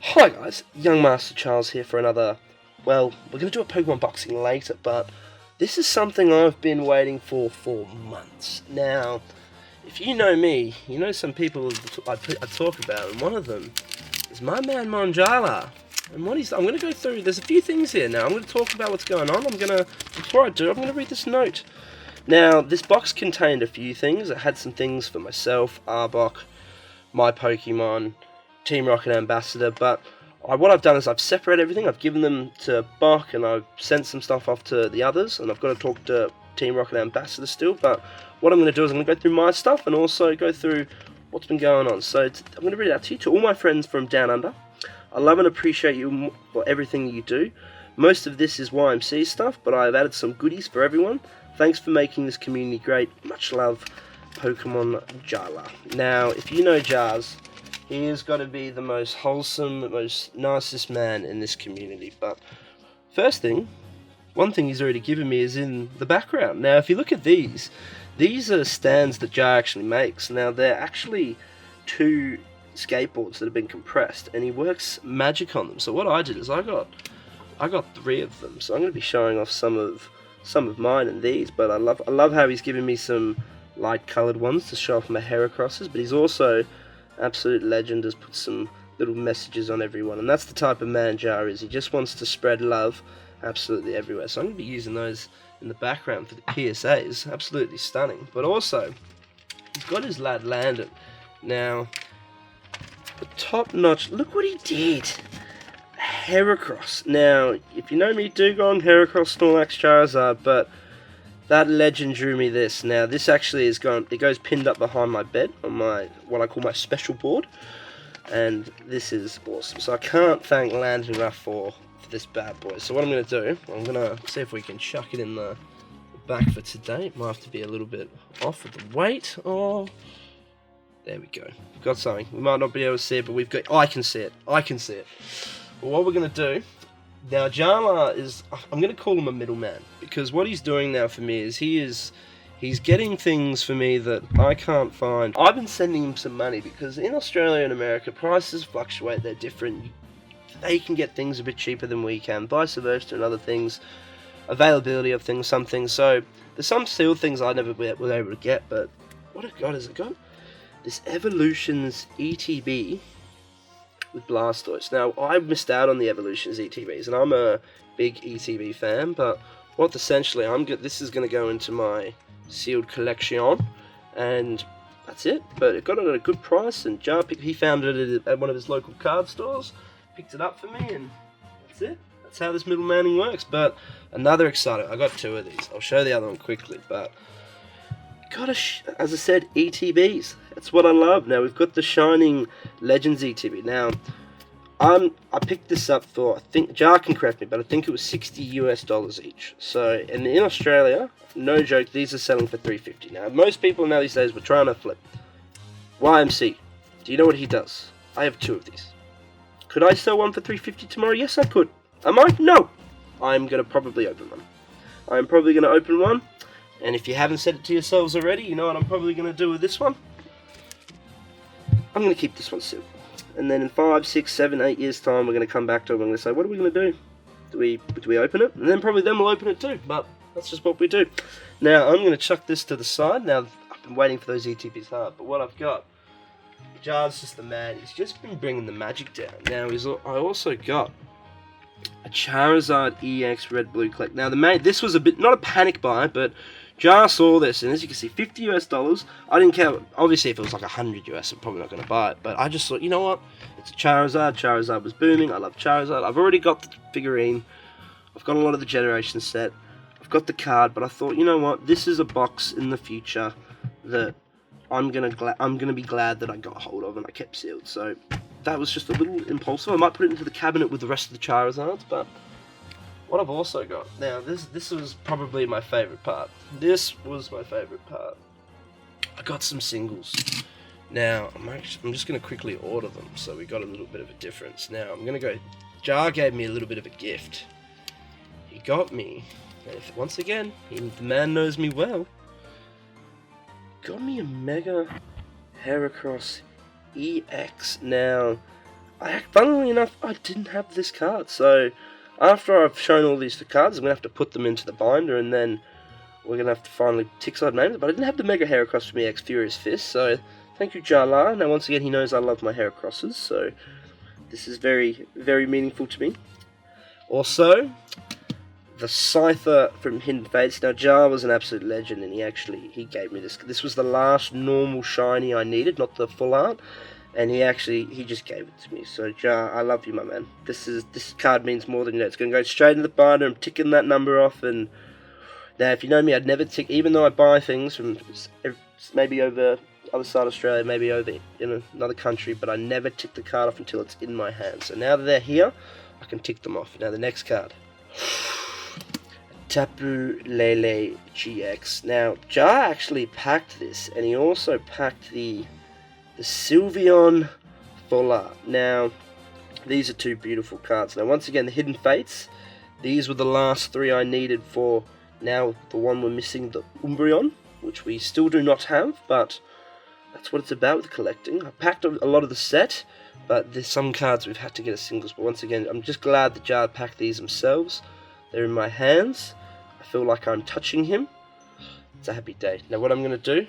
Hi guys, Young Master Charles here for another, well, we're going to do a Pokemon boxing later, but this is something I've been waiting for months. Now, if you know me, you know some people I talk about, and one of them is my man Mon Jarler. And I'm going to go through, there's a few things here now, I'm going to talk about what's going on. Before I do, I'm going to read this note. Now, this box contained a few things. It had some things for myself, Arbok, my Pokemon, Team Rocket Ambassador, but what I've done is I've separated everything. I've given them to Bok, and I've sent some stuff off to the others, and I've got to talk to Team Rocket Ambassador still, but what I'm going to do is I'm going to go through my stuff and also go through what's been going on. So I'm going to read it out to you, to all my friends from Down Under. I love and appreciate you for everything you do. Most of this is YMC stuff, but I've added some goodies for everyone. Thanks for making this community great. Much love, Pokemon Jarler. Now, if you know Jars, he has got to be the most wholesome, most nicest man in this community. But first thing, one thing he's already given me is in the background. Now, if you look at these are stands that Jar actually makes. Now, they're actually two skateboards that have been compressed, and he works magic on them. So what I did is I got three of them. So I'm going to be showing off some of mine and these. But I love how he's given me some light coloured ones to show off my Heracrosses. But he's also absolute legend, has put some little messages on everyone, and that's the type of man Jar is. He just wants to spread love absolutely everywhere. So I'm going to be using those in the background for the PSAs. Absolutely stunning. But also, he's got his lad Landon. Now, the top notch, look what he did. Heracross. Now, if you know me, Dugong, Heracross, Snorlax, Charizard, but that legend drew me this. Now, this actually it goes pinned up behind my bed on my, what I call my special board. And this is awesome. So I can't thank Landon enough for this bad boy. So what I'm going to do, I'm going to see if we can chuck it in the back for today. It might have to be a little bit off with the weight. Oh, there we go. We've got something. We might not be able to see it, but we've got, I can see it. I can see it. Well, what we're going to do, now, Jarler is, I'm going to call him a middleman, because what he's doing now for me is he's getting things for me that I can't find. I've been sending him some money, because in Australia and America, prices fluctuate, they're different. They can get things a bit cheaper than we can, vice versa, and other things, availability of things, some things. So, there's some steel things I never was able to get, but what I've got is I've got this Evolutions ETB with Blastoise. Now, I missed out on the Evolutions ETBs, and I'm a big ETB fan, but what essentially this is going to go into my sealed collection, and that's it. But it got it at a good price, and he found it at one of his local card stores, picked it up for me, and that's it. That's how this middlemaning works. But another exciting, I got two of these. I'll show the other one quickly, but as I said, ETBs. That's what I love. Now, we've got the Shining Legends ETB. Now, I picked this up for, I think, Jar can correct me, but I think it was $60 US each. So, and in Australia, no joke, these are selling for $3.50. Now, most people now these days were trying to flip. YMC, do you know what he does? I have two of these. Could I sell one for $3.50 tomorrow? Yes, I could. Am I? No. I'm going to probably open one. I'm probably going to open one. And if you haven't said it to yourselves already, you know what I'm probably going to do with this one? I'm going to keep this one sealed. And then in 5, 6, 7, 8 years' time, we're going to come back to it and we're going to say, what are we going to do? Do we open it? And then probably we'll open it too. But that's just what we do. Now, I'm going to chuck this to the side. Now, I've been waiting for those ETBs hard. But what I've got, Jar's just the man. He's just been bringing the magic down. Now, I also got a Charizard EX Red Blue Collect. Now, this was a bit, not a panic buy, but Jar saw this, and as you can see, $50 US. I didn't care. Obviously, if it was like $100 US, I'm probably not going to buy it. But I just thought, you know what? It's a Charizard. Charizard was booming. I love Charizard. I've already got the figurine. I've got a lot of the generation set. I've got the card. But I thought, you know what? This is a box in the future that I'm gonna be glad that I got hold of and I kept sealed. So that was just a little impulsive. I might put it into the cabinet with the rest of the Charizards, but what I've also got, now this was probably my favourite part. This was my favourite part. I got some singles. Now, I'm just going to quickly order them, so we got a little bit of a difference. Now, I'm going to go, Jar gave me a little bit of a gift. He got me, and once again, the man knows me well, got me a Mega Heracross EX. Now, funnily enough, I didn't have this card. So after I've shown all these cards, I'm going to have to put them into the binder, and then we're going to have to finally tick side names. But I didn't have the Mega Heracross from EX Furious Fist, so thank you, Jarler. Now, once again, he knows I love my Heracrosses, so this is very, very meaningful to me. Also, the Scyther from Hidden Fates. Now, Jar was an absolute legend, and he gave me this. This was the last normal shiny I needed, not the full art. And he just gave it to me. So Jar, I love you, my man. This card means more than you know. It's going to go straight in the binder. I'm ticking that number off. And now, if you know me, I'd never tick, even though I buy things from maybe over other side of Australia, maybe over in another country, but I never tick the card off until it's in my hand. So now that they're here, I can tick them off. Now the next card, Tapu Lele GX. Now Jar actually packed this, and he also packed the Sylveon Full Art. Now, these are two beautiful cards. Now, once again, the Hidden Fates. These were the last three I needed for now. The one we're missing, the Umbreon, which we still do not have, but that's what it's about with collecting. I packed a lot of the set, but there's some cards we've had to get as singles. But once again, I'm just glad the Jar packed these themselves. They're in my hands. I feel like I'm touching him. It's a happy day. Now, what I'm going to do,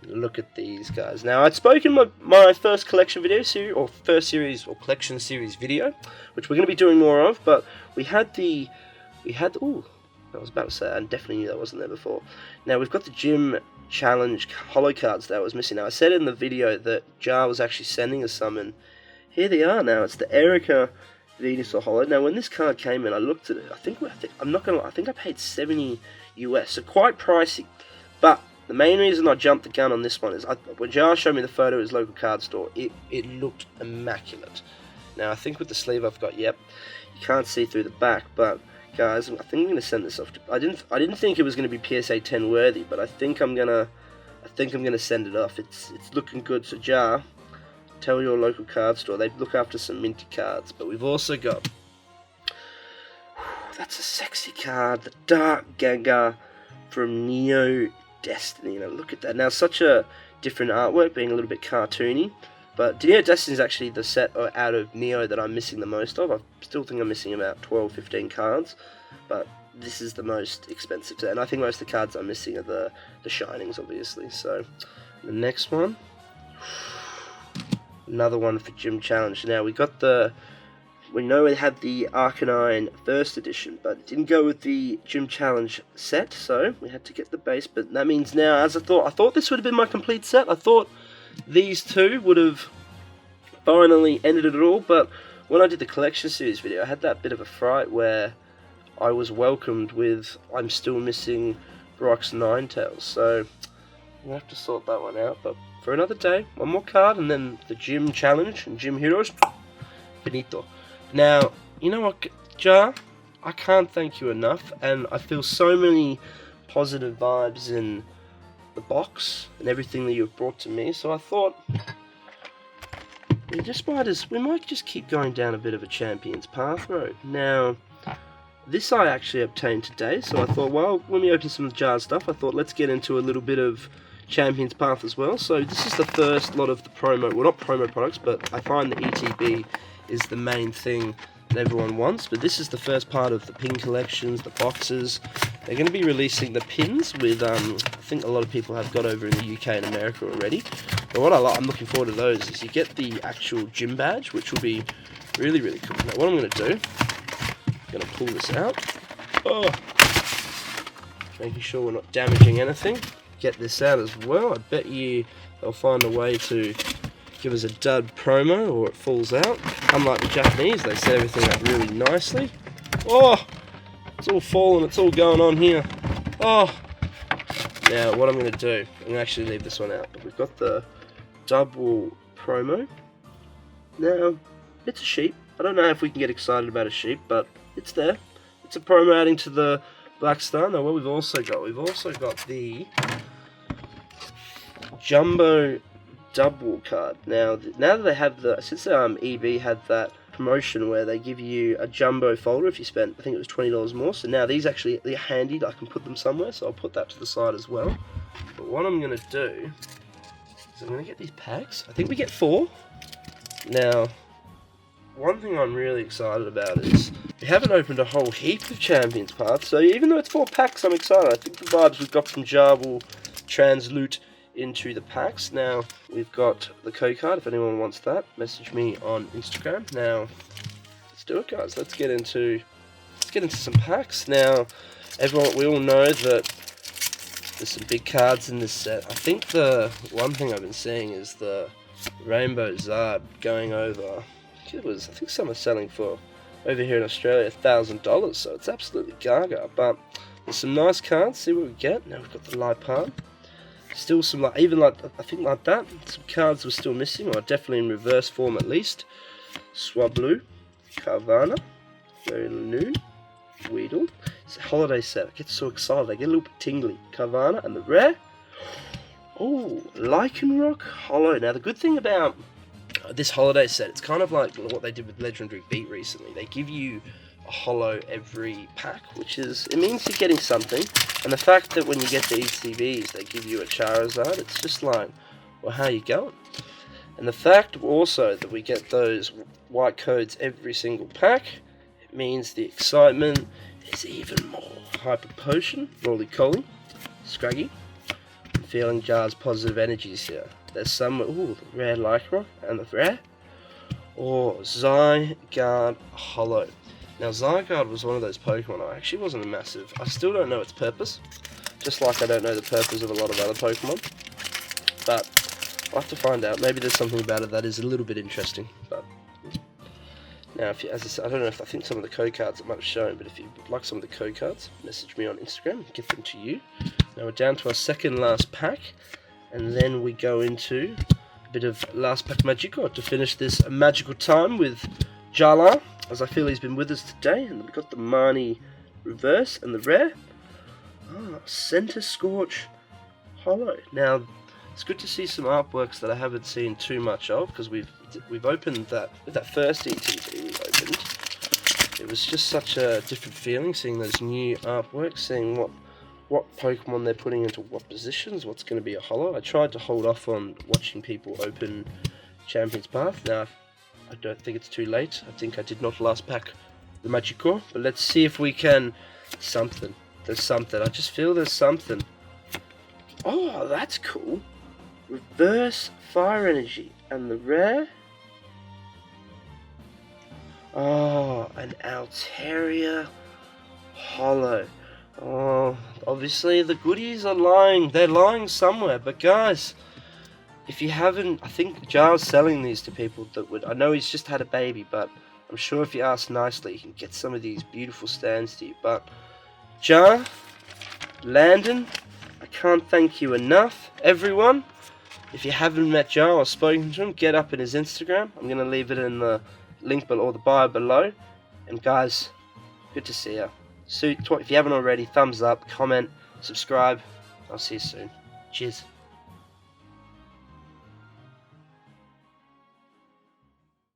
look at these guys. Now, I'd spoken my first collection video series, or first series, or collection series video, which we're going to be doing more of, but we had, ooh, I was about to say, I definitely knew that wasn't there before. Now, we've got the Gym Challenge holo cards that was missing. Now, I said in the video that Jar was actually sending us some, and here they are now. It's the Erica Venusaur holo. Now, when this card came in, I looked at it. I think I paid $70 US, so quite pricey, but the main reason I jumped the gun on this one is when Jar showed me the photo of his local card store, it looked immaculate. Now, I think with the sleeve I've got, yep, you can't see through the back, but guys, I think I'm going to send this off. I didn't think it was going to be PSA 10 worthy, but I think I'm gonna send it off. It's looking good. So Jar, tell your local card store they look after some minty cards. But we've also got, that's a sexy card, the Dark Gaga from Neo Destiny. Now look at that. Now, such a different artwork, being a little bit cartoony, but Neo Destiny is actually the set out of Neo that I'm missing the most of. I still think I'm missing about 12-15 cards, but this is the most expensive set, and I think most of the cards I'm missing are the Shinings, obviously. So the next one, another one for Gym Challenge. Now we know we had the Arcanine first edition, but it didn't go with the Gym Challenge set, so we had to get the base. But that means now, as I thought this would have been my complete set. I thought these two would have finally ended it all, but when I did the collection series video, I had that bit of a fright where I was welcomed with, I'm still missing Brock's Ninetales, so we'll have to sort that one out. But for another day, one more card, and then the Gym Challenge and Gym Heroes, finito. Now, you know what, Jar? I can't thank you enough, and I feel so many positive vibes in the box and everything that you've brought to me, so I thought we might just keep going down a bit of a Champions Path road. Now, this I actually obtained today, so I thought, well, when we open some of the Jar stuff, I thought let's get into a little bit of Champions Path as well. So this is the first lot of the promo, well, not promo products, but I find the ETB is the main thing that everyone wants, but this is the first part of the pin collections, the boxes. They're going to be releasing the pins with, I think a lot of people have got over in the UK and America already, but what I'm looking forward to those is you get the actual gym badge, which will be really, really cool. Now what I'm going to do, I'm going to pull this out, making sure we're not damaging anything, get this out as well. I bet you they'll find a way to give us a dud promo or it falls out. Unlike the Japanese, they set everything up really nicely. Oh, it's all falling, it's all going on here. Oh, now what I'm going to do, I'm going to actually leave this one out, but we've got the double promo. Now, it's a sheep. I don't know if we can get excited about a sheep, but it's there. It's a promo adding to the Black Star. Now what we've also got the Jumbo double card. Now that they have since EB had that promotion where they give you a jumbo folder if you spent, I think it was $20 more, so now these actually, they're handy, I can put them somewhere, so I'll put that to the side as well. But what I'm going to do is I'm going to get these packs. I think we get 4. Now, one thing I'm really excited about is we haven't opened a whole heap of Champions Paths, so even though it's 4 packs, I'm excited. I think the vibes we've got from Jar will translute into the packs. Now, we've got the code card. If anyone wants that, message me on Instagram. Now, let's do it, guys. Let's get into some packs. Now, we all know that there's some big cards in this set. I think the one thing I've been seeing is the Rainbow Zard going over. I think some are selling for, over here in Australia, $1,000. So it's absolutely gaga. But there's some nice cards. See what we get. Now we've got the Lipard. Still some, I think like that. Some cards were still missing, or definitely in reverse form at least. Swablu, Carvana, Very Noon, Weedle. It's a holiday set. I get so excited. I get a little bit tingly. Carvana and the rare. Oh, Lycanroc Hollow. Now the good thing about this holiday set, it's kind of like what they did with Legendary Beat recently. They give you a holo every pack, it means you're getting something. And the fact that when you get the ECBs, they give you a Charizard, it's just like, well, how you going? And the fact also that we get those white codes every single pack, it means the excitement is even more. Hyper Potion, Roly-Coly, Scraggy. I'm feeling Jar's positive energies here. There's some, ooh, the rare Lycanroc and the rare. Or Zygarde Hollow. Now, Zygarde was one of those Pokemon I actually wasn't a massive. I still don't know its purpose. Just like I don't know the purpose of a lot of other Pokemon. But I'll have to find out. Maybe there's something about it that is a little bit interesting. But now, as I said, I don't know if I think some of the code cards it might have shown, but if you would like some of the code cards, message me on Instagram and get them to you. Now we're down to our second last pack, and then we go into a bit of last pack Magical to finish this magical time with Jarler, as I feel he's been with us today. And we've got the Marnie reverse and the rare. Center Scorch Hollow. Now, it's good to see some artworks that I haven't seen too much of, because we've opened that with that first ETB we opened. It was just such a different feeling seeing those new artworks, seeing what Pokemon they're putting into what positions, what's going to be a holo. I tried to hold off on watching people open Champions Path. Now, I don't think it's too late. I think I did not last pack the Magikarp, but let's see if we can. Something. There's something. I just feel there's something. Oh, that's cool. Reverse Fire Energy. And the rare? Oh, an Altaria Hollow. Oh, obviously the goodies are lying. They're lying somewhere. But guys, if you haven't, I think Jar's selling these to people that would. I know he's just had a baby, but I'm sure if you ask nicely, you can get some of these beautiful stands to you. But Jar, Landon, I can't thank you enough. Everyone, if you haven't met Jar or spoken to him, get up in his Instagram. I'm going to leave it in the link below, or the bio below. And guys, good to see you. So, if you haven't already, thumbs up, comment, subscribe. I'll see you soon. Cheers.